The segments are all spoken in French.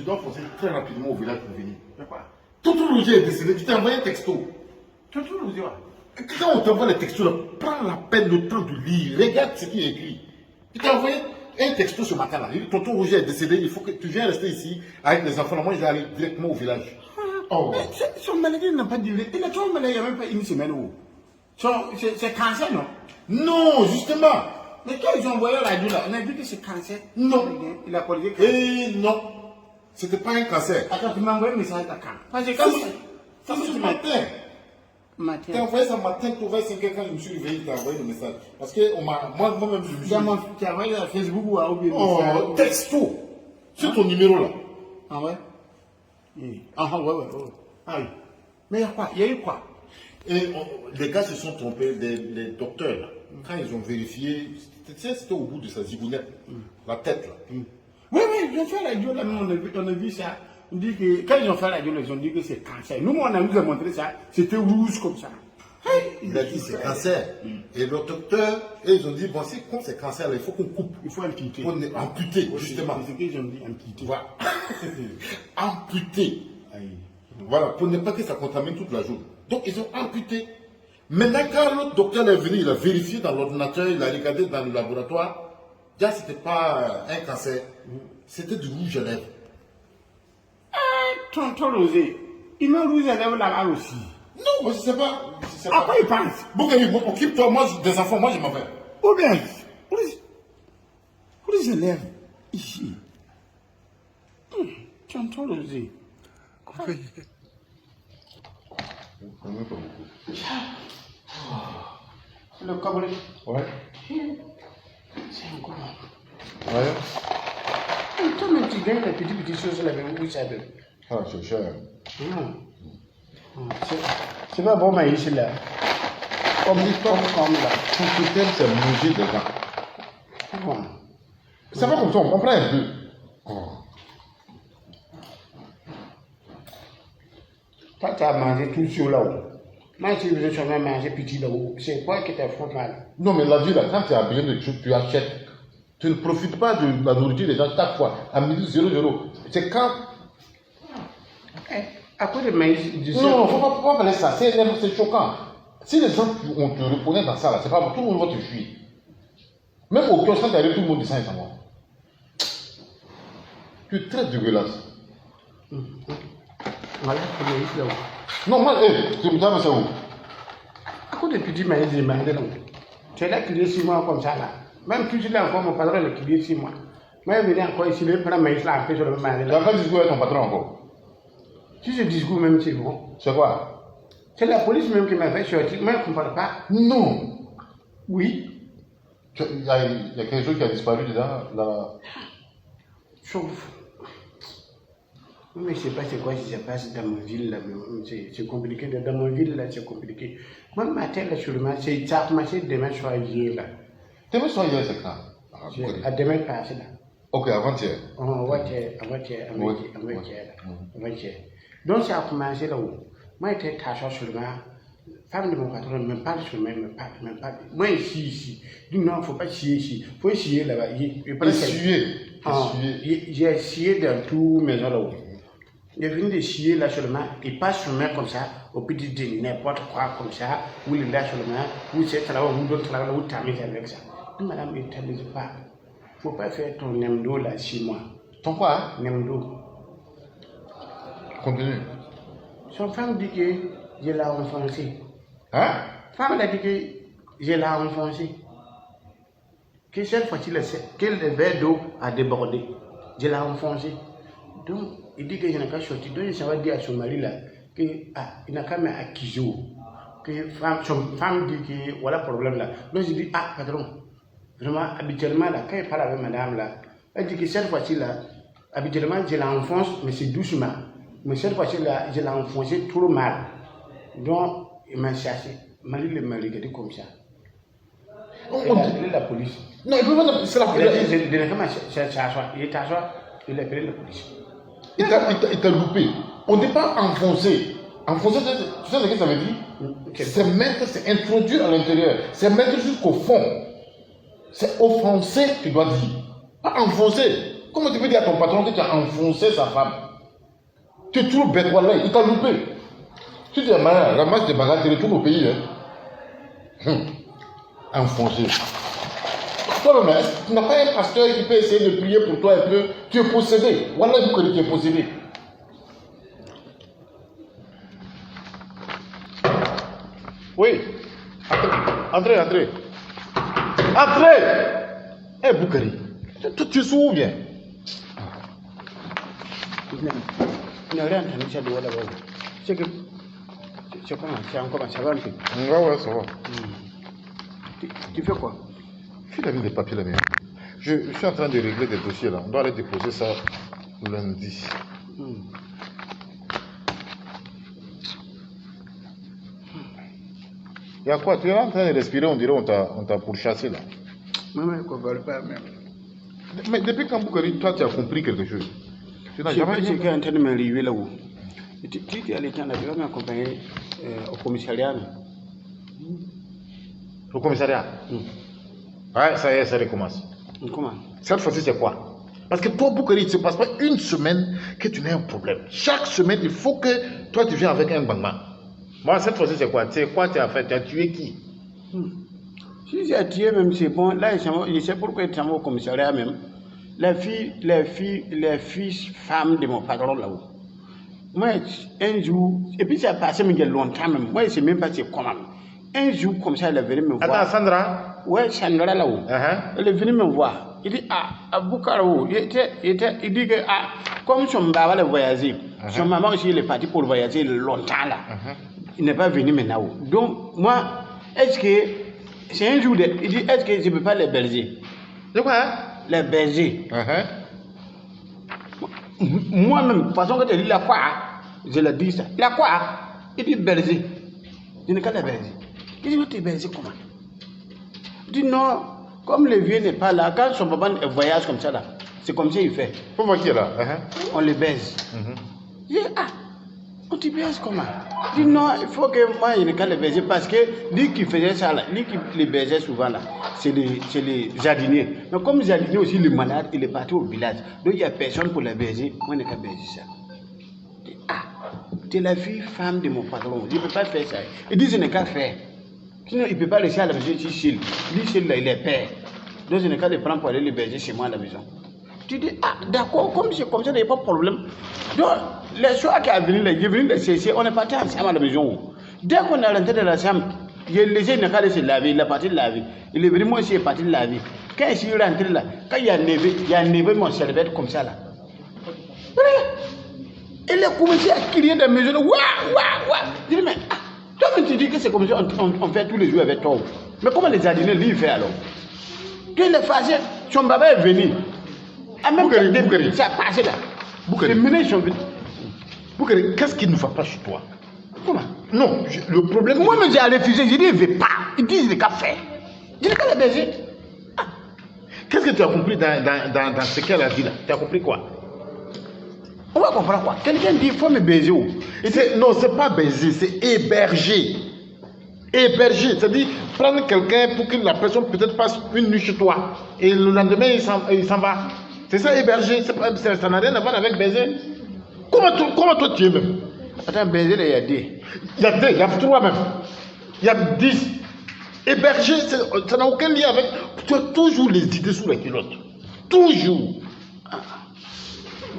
dois foncer très rapidement au village pour venir. Pourquoi? Tonton Roger est décédé, tu t'es envoyé un texto. Tonton Roger, quand on t'envoie les textos, là, prends la peine, le temps de lire, regarde ce qui est écrit. Tu t'es envoyé un texto ce matin-là. Il dit, tonton Roger est décédé, il faut que tu viennes rester ici avec les enfants. Là, moi, je vais aller directement au village. Oh. Son maladie n'a pas duré. Il a toujours maladie, il n'y a même pas une semaine. C'est cancer, non? Non, justement. Mais quand ils ont envoyé la radio là, on a dit que c'est cancer. Non. Il a posé cancer. Et non. C'était pas un cancer. Attends, tu m'as envoyé un message à quand? Parce que Ça, c'est ce matin. Tu as envoyé ça matin, pour 25 quand je me suis réveillé, tu as envoyé le message. Parce que moi-même, je me suis dit. Tu as envoyé à Facebook ou à OBS? Oh, texto. Sur ton numéro là. Ah ouais? Ah ouais. Ah oui. Mais il y a quoi? Il y a eu quoi? Et les gars se sont trompés, les docteurs, là, quand ils ont vérifié, c'était au bout de sa zigounette, la tête là. Oui, ils ont fait la radio là, on a vu ça. On dit que, quand ils ont fait la radio, ils ont dit que c'est cancer. Nous, on a nous a montré ça, c'était rouge comme ça. Il a dit c'est cancer. Et le docteur, ils ont dit, bon, comme c'est cancer, là, il faut qu'on coupe. Il faut amputer. Pour amputer, justement. C'est ce qu'ils ont dit, amputer. Voilà. Amputer. Voilà, pour ne pas que ça contamine toute la journée. Donc, ils ont amputé. Maintenant, quand l'autre docteur est venu, il a vérifié dans l'ordinateur, il a regardé dans le laboratoire, déjà, ce n'était pas un cancer, c'était du rouge à lèvres. Tonton Rosé, il met rouge à lèvres là-bas aussi. Non, moi, je ne sais pas. À quoi il pense? Bon, occupe-toi, moi, des enfants, moi, je m'en vais. Ou bien, rouge à lèvres, ici. Tonton Rosé. Le cabré. Ouais. C'est un gros. Ouais. Toi, même tu gagnes les petites choses là, mais où ça veut? Ah, c'est cher. C'est pas bon maïs là. Comme là. Tout ce que t'aimes, c'est manger des gens. Bon. C'est pas comme ça, on comprend un peu. Toi, tu as mangé tout sur là-haut. Moi, si je suis manger petit là-haut, c'est quoi qui t'a fait mal? Non, mais la vie là, quand tu as besoin de choses, tu achètes. Tu ne profites pas de la nourriture des gens chaque fois. À midi 00. C'est quand. À quoi de maïs? Non, il ne faut pas parler ça. C'est choquant. Si les gens on te reconnaît dans ça, là, c'est pas bon. Tout le monde va te fuir. Même au kiosque, quand tu arrives, tout le monde dit ça et ça va. Tu es très dégueulasse. Voilà, le maïs là-haut. Non, moi, tu me dis, c'est où? À quoi de petit maïs de manger là-haut? Tu es là qui est 6 mois comme ça là. Même tu es là encore, mon patron est qui est 6 mois. Moi, je viens encore ici, je prends maïs là, après je le mange là. Tu as fait discours avec ton patron encore? Si ce discours même, c'est bon. C'est quoi? C'est la police même qui m'a fait sortir. Moi, je ne comprends pas. Non. Oui. Il y a quelque chose qui a disparu dedans là. Sauf. Mais je ne sais pas c'est quoi qui se passe dans ma ville là. C'est compliqué. Dans ma ville là, c'est compliqué. Moi, le matin là, sûrement, c'est ça commencé demain soir hier là. Demain soir hier, c'est quand? À demain passé là. Ok, avant-hier. Avant-hier. Donc, ça a commencé là-haut. Moi, j'étais tâcheur seulement. Femme de mon patron ne me parle sur moi, me parle. Moi, ici. Je dis non, il ne faut pas scier ici. Il faut scier là-bas. J'ai scié dans tout maison là-haut. J'ai fini de scier là seulement. Il passe sur moi comme ça, au petit déjeuner, n'importe quoi comme ça. Ou il est là seulement. Ou c'est travail, ou d'autres travail, ou t'amuses avec ça. Madame, ne t'amuse pas. Il ne faut pas faire ton nemdo là chez moi. Ton quoi? Nemdo. Continue. Son femme dit que je l'ai enfoncé. Hein? Femme a dit que je l'ai enfoncé. Que cette fois-ci, que le verre d'eau a débordé. Je l'ai enfoncé. Donc, il dit que je n'ai pas sorti. Donc, ça va dire à son mari là qu'il n'a qu'à m'accuser. Que son femme dit que voilà le problème là. Donc, je dis, patron, vraiment, habituellement là, quand il parle avec madame là, elle dit que cette fois-ci là, habituellement, je l'enfonce, mais c'est doucement. Mais cette fois-ci là, je l'ai enfoncé trop mal. Donc, il m'a cherché. Marie m'a regardé comme ça. Il a appelé la police. Non, il peut pas. C'est la police. Il est assis. Il a appelé la police. Il t'a loupé. On ne dit pas enfoncer. Enfoncer, tu sais ce que ça veut dire? C'est mettre, c'est introduire à l'intérieur. C'est mettre jusqu'au fond. C'est offenser, tu dois dire. Pas enfoncer. Comment tu peux dire à ton patron que tu as enfoncé sa femme? Tu es toujours bête, voilà, il t'a loupé. Si tu es malade, ramasse tes bagages, tu retournes au pays. Hein. Enfoncé. Toi-même, tu n'as pas un pasteur qui peut essayer de prier pour toi un peu. Tu es possédé. Voilà, que tu es possédé. Oui. Entrez. Entrez. Eh, Boukari. Tu es sourd ou bien? C'est que c'est encore ça va un peu. Ouais, ça va. Tu fais quoi? Tu as mis des papiers là-bas. Je suis en train de régler des dossiers là. On doit aller déposer ça lundi. Il y a quoi? Tu es en train de respirer, on dirait on t'a pourchassé là. Mais depuis quand Boukari, toi tu as compris quelque chose? Tu n'as jamais dit. En train de me arriver là-haut. Tu es allé m'accompagner au commissariat. Au commissariat? Ouais, ça y est, ça recommence. Comment? Cette fois-ci, c'est quoi? Parce que toi, Boukari, il ne se passe pas une semaine que tu n'aies un problème. Chaque semaine, il faut que toi, tu viennes avec un bang-bang. Moi, cette fois-ci, c'est quoi? C'est quoi tu as fait? Tu as tué qui? Si j'ai tué même, c'est bon. Là, je sais pourquoi ils sont au commissariat même. Les filles, femmes de mon patron là-haut. Moi, un jour, et puis ça a passé mais il y a longtemps même. Moi, je ne sais même pas c'est comment. Un jour, comme ça, elle est venue me voir. Attends, Sandra? Ouais, Sandra là-haut. Elle est venue me voir. Il dit, à Boukarou, il dit que, comme son papa a voyagé, son maman aussi il est parti pour voyager longtemps là. Il n'est pas venu maintenant. Donc, moi, est-ce que, c'est un jour, il dit, est-ce que je ne peux pas les berger? De quoi? Les berger. Moi-même, de toute façon, quand tu dis la quoi, je le dis ça. La quoi? Il dit berger. Je ne sais pas les berger. Il dit, tu es berger comment? Il dit, non, comme le vieux n'est pas là, quand son papa voyage comme ça là, c'est comme ça qu'il fait. Pourquoi qui est là? On le baise. Il dit, on te baise comment? Il dit, non, il faut que moi, je ne sais pas les berger parce que lui qui faisait ça là, lui qui les baisait souvent là, c'est les jardiniers. Mais comme les jardiniers aussi, le malade, il est parti au village. Donc il n'y a personne pour les berger. Moi, je ne sais pas berger ça. Il dit, tu es la fille, femme de mon patron. Je ne peux pas faire ça. Il dit, je n'ai qu'à faire. Sinon, il ne peut pas laisser à la maison ici chez lui. Lui, chez lui, il est père. Donc, je n'ai qu'à le prendre pour aller le berger chez moi à la maison. Tu dis, d'accord, comme c'est comme ça, il n'y a pas de problème. Donc, les soirs qui sont venus, il est venu les chercher, on est parti ensemble à la maison. Dès qu'on est rentré dans la chambre, il a laissé une carte de se laver, il est parti laver. Il est venu, moi aussi, il est parti laver. Quand je suis rentré là, quand il y a nevé mon serviette comme ça là. Il a commencé à crier dans la maison, waouh. Je dis, mais toi, tu dis que c'est comme ça, on fait tous les jours avec toi. Mais comment les jardiniers, lui, il fait alors? Tu es fâché, son papa est venu. Même Boukari, ça a passé là. Boukari, qu'est-ce qui ne va pas chez toi? Comment? Non, le problème... Moi-même, j'ai refusé, j'ai dit, il ne veut pas. Il dit, il veut qu'à faire. Je n'ai qu'à le baiser. Qu'est-ce que tu as compris dans ce qu'elle a dit là? Tu as compris quoi? On va comprendre quoi? Quelqu'un dit, il faut me baiser. Non, c'est pas baiser, c'est héberger. Héberger, c'est-à-dire prendre quelqu'un pour que la personne peut-être passe une nuit chez toi et le lendemain il s'en va. C'est ça héberger, ça n'a rien à voir avec baiser. Comment toi tu es même? Attends, baiser, il y a 2. Il y a 2, il y a 3 même. Il y a 10. Héberger, ça n'a aucun lien avec... Tu as toujours les idées sous la culotte. Toujours.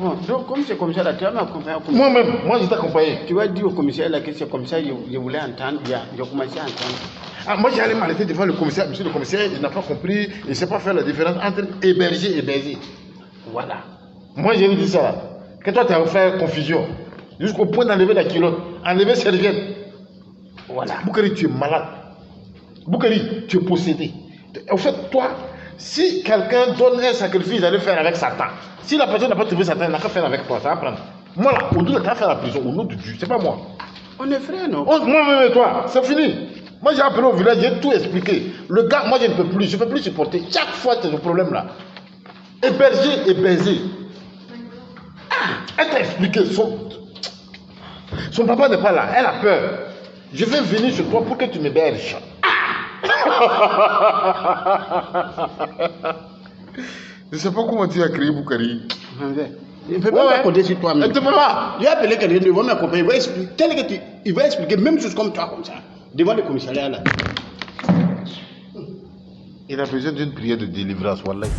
Bon, donc comme c'est comme ça, là, tu vas m'accompagner. Moi-même, moi je t'accompagne. Tu vas dire au commissaire là que c'est comme ça, je voulais entendre, j'ai commencé à entendre. Moi j'allais m'arrêter devant le commissaire. Monsieur le commissaire, il n'a pas compris, il ne sait pas faire la différence entre héberger et baiser. Voilà. Moi j'ai dit ça là. Que toi tu as fait confusion. Jusqu'au point d'enlever la culotte, enlever serviette. Voilà. Boukari, tu es malade. Boukari, tu es possédé. En fait, toi, si quelqu'un donne un sacrifice, d'aller faire avec Satan. Si la personne n'a pas trouvé Satan, il n'a qu'à faire avec toi, ça va prendre. Moi là, on doit faire la prison au nom de Dieu, c'est pas moi. On est frères, non? Moi-même et toi, c'est fini. Moi j'ai appelé au village, j'ai tout expliqué. Le gars, moi je ne peux plus, je ne peux plus supporter. Chaque fois c'est ce problème là. Héberger et baiser. Elle t'a expliqué, son papa n'est pas là, elle a peur. Je vais venir chez toi pour que tu m'héberges. Je ne sais pas comment tu as créé Boukari. Il ne peut pas compter sur toi-même. Tu peux pas. J'ai appelé quelqu'un, il va m'accompagner, il va expliquer même chose comme toi, comme ça, devant le commissariat là. Il a besoin d'une prière de délivrance, wallahi.